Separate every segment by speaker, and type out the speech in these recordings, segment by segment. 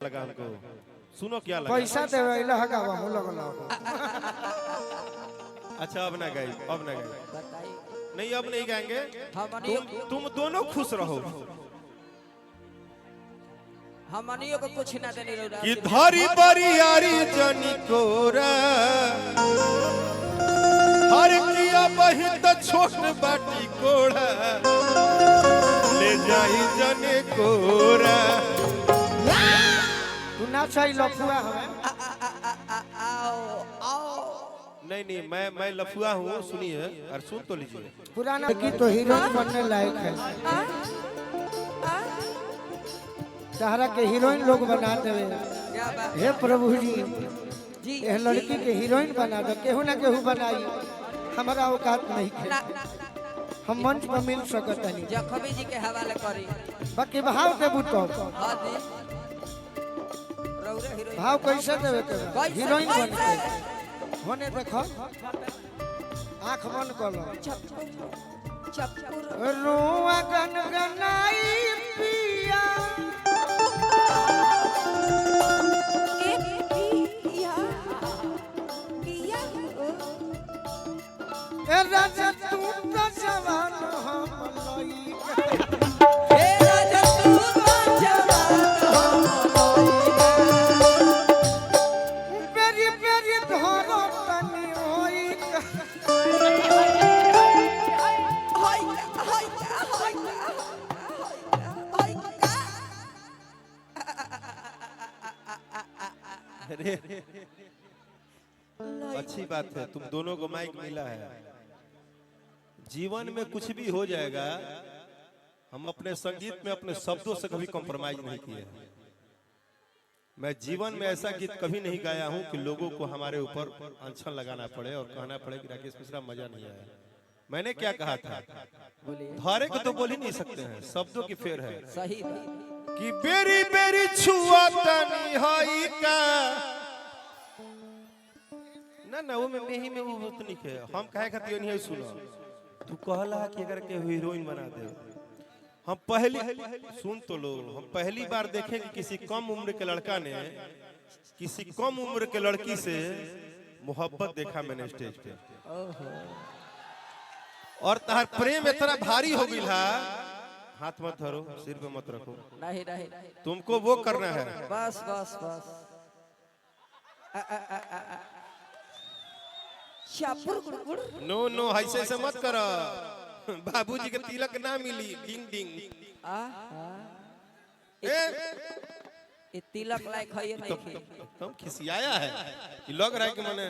Speaker 1: लगा हमको। सुनो क्या लगा?
Speaker 2: पैसा देवे लगा हम लगल।
Speaker 1: अच्छा अब ना गाई, अब ना गाई। नहीं अब नहीं गाएंगे। तुम दोनों खुश रहो।
Speaker 3: हमनियो को कुछ ना देनी रहो
Speaker 1: कि धारी बरी यारी जनी कोरा हर किया बही तो छोट बाटी कोड़ा ले जाई जने कोरा।
Speaker 2: तू ना चाहिए लफुआ हमें।
Speaker 1: नहीं नहीं मैं लफुआ हूँ, सुनिए और सुन तो लीजिए।
Speaker 2: पुराना गीत तो हीरोइन बनने लायक है। सहारा के हीरोइन लोग बना देवे। हे प्रभु जी यह लड़की के हीरोइन बना दो, केहू ना केहू बनाई। हमारा औकात नहीं है, हम मंच पर मिल सकत नहीं।
Speaker 3: जखमी जी के हवाले करी
Speaker 2: बाकी भाव देबू तो
Speaker 3: हां दी रौरे हीरोइन
Speaker 2: भाव कैसे देवे के हीरोइन बन के होने देखो। आंख बंद कर लो। रोआ गनगनाई पिया ए राजा तू तो जवान हम लई
Speaker 3: हे राजा तू तो जवान
Speaker 2: बेरी बेरी धरो तनी होई।
Speaker 3: हाय हाय हाय
Speaker 1: अरे अच्छी बात है, तुम दोनों को माइक मिला है। जीवन में कुछ भी हो जाएगा, हम अपने संगीत में अपने शब्दों से कभी कॉम्प्रोमाइज नहीं किए। मैं जीवन में ऐसा गीत कभी नहीं गाया हूं कि लोगों को हमारे ऊपर अनशन लगाना पड़े और कहना पड़े कि राकेश मिश्रा मजा नहीं आया। मैंने क्या कहा था? धारे को तो बोल ही नहीं सकते हैं, शब्दों की फेर है।
Speaker 3: सही
Speaker 1: कि बेरी बेरी छुआ तनी हई का ना ना वो में ही में वो उतनी के हम कहे खातिर नहीं सुनो। तू कहला कि अगर के हीरोइन बना दे, हम पहली सुन तो लो, हम पहली बार देखें कि किसी कम उम्र के लड़का ने किसी कम उम्र के लड़की से मोहब्बत देखा मैंने स्टेज पे। और तार प्रेम इतना भारी हो गया। हाथ मत धरो, सिर पे मत रखो।
Speaker 3: नहीं नहीं
Speaker 1: तुमको वो करना है।
Speaker 3: बस बस बस
Speaker 1: नो नो ऐसे से मत करो। बाबूजी के तिलक ना मिली डिंग डिंग।
Speaker 3: ये तिलक लायक है नहीं खे।
Speaker 1: तुम खिसियाया है कि लग रहा है कि मैंने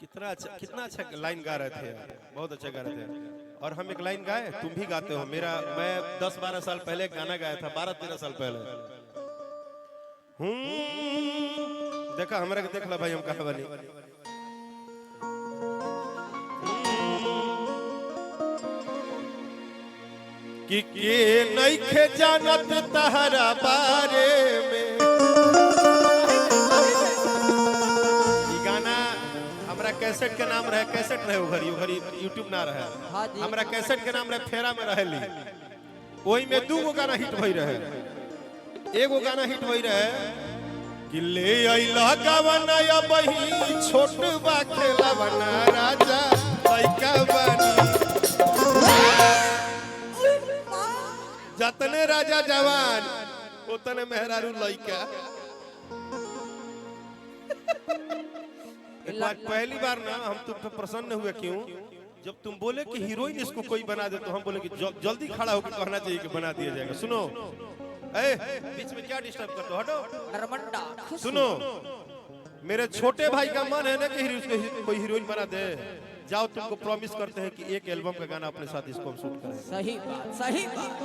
Speaker 1: कितना अच्छा लाइन गा रहे थे, बहुत अच्छा गा रहे थे। और हम एक लाइन गाए, तुम भी गाते हो। मैं 10-12 साल पहले एक गाना गाया था, 12-13 साल पहले। देखा हमारे देख ला भाई, हम कहा वाली कि नहीं खे जानत तहरा बारे में। कैसेट के नाम रहे, कैसेट रहे उघरी यूट्यूब ना रहे। हमरा कैसेट के नाम रहे फेरा में रहली। वही में 2 गाना हिट भई रहे। एगो गाना हिट भई रहे कि ले आइला गावना या बही छोट बा खेला बना राजा लइका बनी। जतने राजा जवान उतने मेहरारू लइका। पहली बार ना हम तुम पे प्रसन्न हुए। क्यों? जब तुम बोले कि हीरोइन इसको कोई बना दे, तो हम बोले कि जल्दी खड़ा होकर कहना चाहिए कि बना दिया जाएगा। सुनो बीच में क्या डिस्टर्ब करते हो, हटो। सुनो, मेरे छोटे भाई का मन है ना कि कोई हीरोइन बना दे। जाओ, तुमको प्रॉमिस करते हैं कि एक एल्बम का गाना अपने साथ इसको हम शूट करें।
Speaker 3: सही बात, सही बात।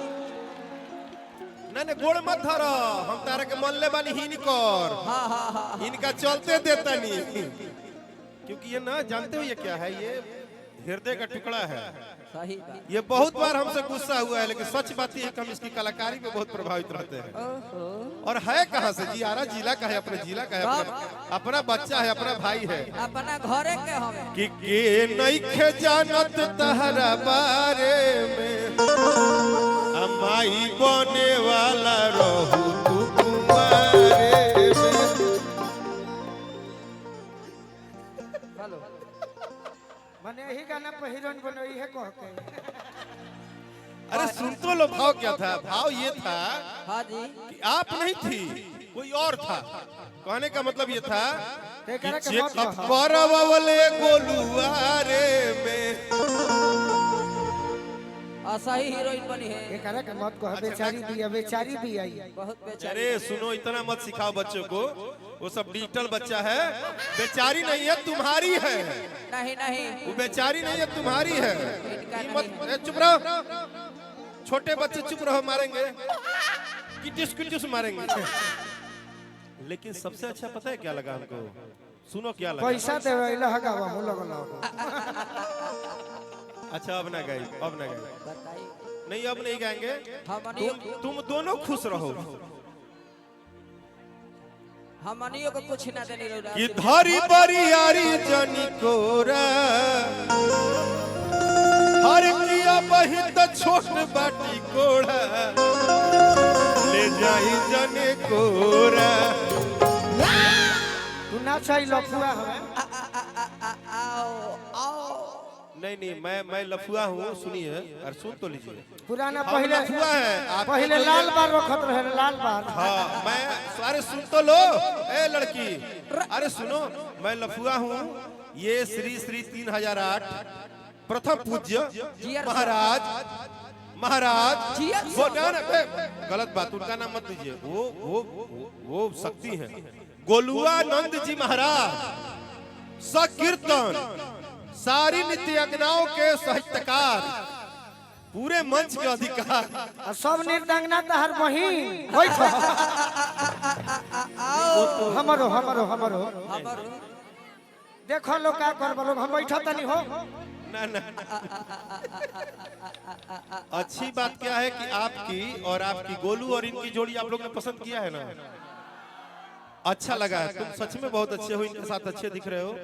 Speaker 1: ना गोड़ मत धरो, हम तारा के मन ले बानी ही नहीं कर। हाँ। इनका चलते देता नहीं, क्योंकि ये ना जानते हो ये क्या है, ये हृदय का टुकड़ा है।
Speaker 3: सही बात।
Speaker 1: ये बहुत बार हमसे गुस्सा हुआ है, लेकिन सच बात है कि हम इसकी कलाकारी में बहुत प्रभावित रहते हैं। और है कहाँ से? जियारा जिला का है, अपने जिला का है, अपना बच्चा है, अपना भाई है,
Speaker 3: अपना घरे के हम।
Speaker 1: कि नहीं खे जानत तहरा बारे में, अमाई बने वाला रहू तू कुमार।
Speaker 2: पर हीरोइन बनई है कह के।
Speaker 1: अरे सुन तो लो, भाव क्या था? भाव ये था
Speaker 3: हाँ जी
Speaker 1: कि आप नहीं थी, कोई और था। कहने का मतलब ये था
Speaker 2: ते
Speaker 1: कि
Speaker 2: करे के
Speaker 1: जे
Speaker 2: मत
Speaker 1: कब
Speaker 2: कहा।
Speaker 1: करवले गोलुआ रे में
Speaker 3: असही हीरोइन बनी है।
Speaker 2: ये करे के मत कह, बेचारी भी आई।
Speaker 3: बहुत बेचारी।
Speaker 1: अरे सुनो, इतना मत सिखाओ बच्चों को, वो सब डिजिटल बच्चा है। बेचारी नहीं है, तुम्हारी है।
Speaker 3: नहीं नहीं
Speaker 1: वो बेचारी नहीं है, तुम्हारी है।
Speaker 3: इनका
Speaker 1: ये मत, ए, चुप रहो। छोटे बच्चे चुप रहो, मारेंगे किटिस किटिस मारेंगे। लेकिन सबसे अच्छा पता है क्या लगा हमको? सुनो क्या लगा।
Speaker 2: पैसा देवे लहगावा मु लगला।
Speaker 1: अच्छा अब ना गाई, अब ना गाई।
Speaker 3: बताइए
Speaker 1: नहीं अब नहीं गाएंगे।
Speaker 3: हमनियो
Speaker 1: तुम दोनों खुश रहो।
Speaker 3: हमनियो को कुछ ना देनी रहो।
Speaker 1: कि धारी बारी यारी जानी कोरा हर किया बही तो छोट बाटी कोड़ा ले जाई जाने कोरा।
Speaker 2: तू ना चाहिए लफुआ हवे।
Speaker 3: आओ आओ
Speaker 1: नहीं मैं लफुआ हूँ, सुनिए और सुन तो लीजिए।
Speaker 2: पुराना
Speaker 1: हम
Speaker 2: पहले
Speaker 1: लफुआ है, आप
Speaker 2: पहले लाल बार रखत रहे, लाल बार।
Speaker 1: हाँ मैं, अरे सुन तो लो ए लड़की, अरे सुनो, मैं लफुआ हूँ। ये श्री श्री 3008 प्रथम पूज्य महाराज वो ना गलत बात, उनका नाम मत लीजिए। वो शक्ति है गोलुआ नंद जी महाराज सकीर्तन सारी नित्य यज्ञाओं के साहित्यकार, पूरे मंच के अधिकार
Speaker 2: और सब निर्दंगना तहर बहिन होई छ। हमरो हमरो हमरो देखो लोग का करब, लोग हम बैठा तनी हो।
Speaker 1: ना अच्छी बात क्या है कि आपकी और आपकी गोलू और इनकी जोड़ी आप लोग ने पसंद किया है ना, अच्छा लगा है। तुम सच में बहुत अच्छे हो, इनके साथ अच्छे दिख रहे हो।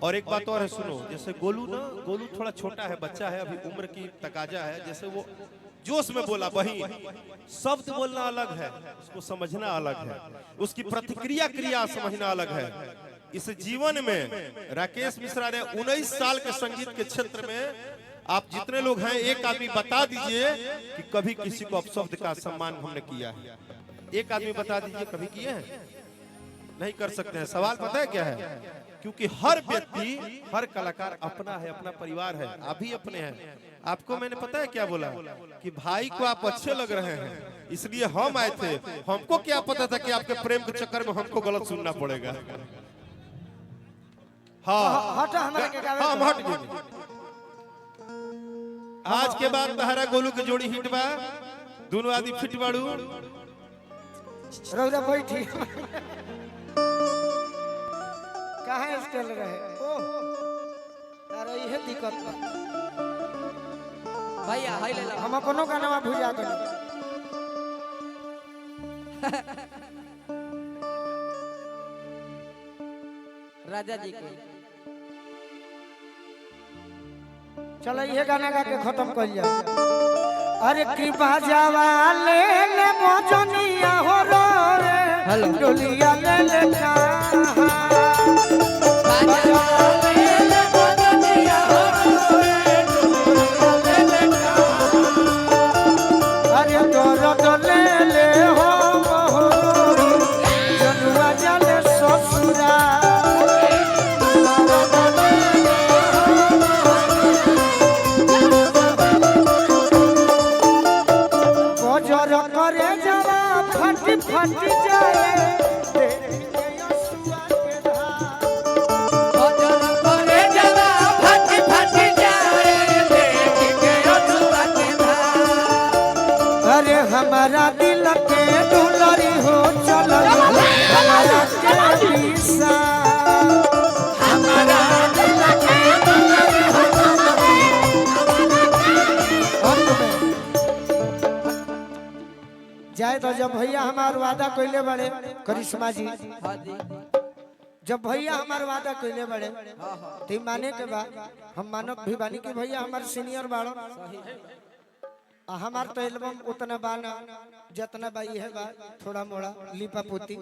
Speaker 1: और एक बात और है, सुनो, जैसे गोलू थोड़ा छोटा है, बच्चा है, अभी उम्र की तकाजा है। जैसे वो जोश में बोला बहिन, शब्द बोलना अलग है, उसको समझना अलग है, उसकी प्रतिक्रिया क्रिया समझना अलग है। इस जीवन में राकेश मिश्रा ने 19 साल के संगीत के क्षेत्र में, आप जितने लोग हैं एक आदमी बता दीजिए कि कभी किसी को अपशब्द का सम्मान हमने किया है। एक आदमी बता दीजिए कभी किए हैं? नहीं कर सकते हैं। सवाल पता है क्या है? क्योंकि हर व्यक्ति, हर कलाकार अपना है, अपना परिवार है, आप भी अपने हैं। आपको मैंने पता है क्या बोला कि भाई को आप अच्छे लग रहे हैं इसलिए हम आए थे। हमको क्या पता था कि आपके प्रेम के चक्कर में हमको गलत सुनना पड़ेगा। हाँ
Speaker 2: हट हमरा के गावे।
Speaker 1: हाँ हट गए। आज के बाद तहरा गोलू के जोड़ी हिट बा, दोनों आदमी फिट बाड़ू।
Speaker 2: रौदा बैठी कहाँ स्टेल रहे। ओह तारा इहे दिक्कत बा।
Speaker 3: भैया हाय ले लो।
Speaker 2: हम अपनो गाना भुजा कर
Speaker 3: राजा जी के
Speaker 2: चलो ये गाना गा के खत्म कर जाओ। अरे कृपा जावा ले ले मोजनिया हो रे डोलिया ले ले अरे तोर ले ले हो जनुआ जले ससुरा बजर करे जरा फट फट जाए अरे हमारा दिल के दुलरी हो चल हमारा कैसा हमारा दिल के दुलरी हो जाए तो जब भैया हमार वादा कइले बड़े करिश्मा जी,
Speaker 3: हाँ जी
Speaker 2: जब भैया हमार वादा कइले बड़े ती माने के बाद हम मानक भी बानी कि भैया हमार सीनियर बाड़ो। हमार तो एल्बम उतना बाना जितना बा, ये बा थोड़ा मोड़ा लिपा पोती।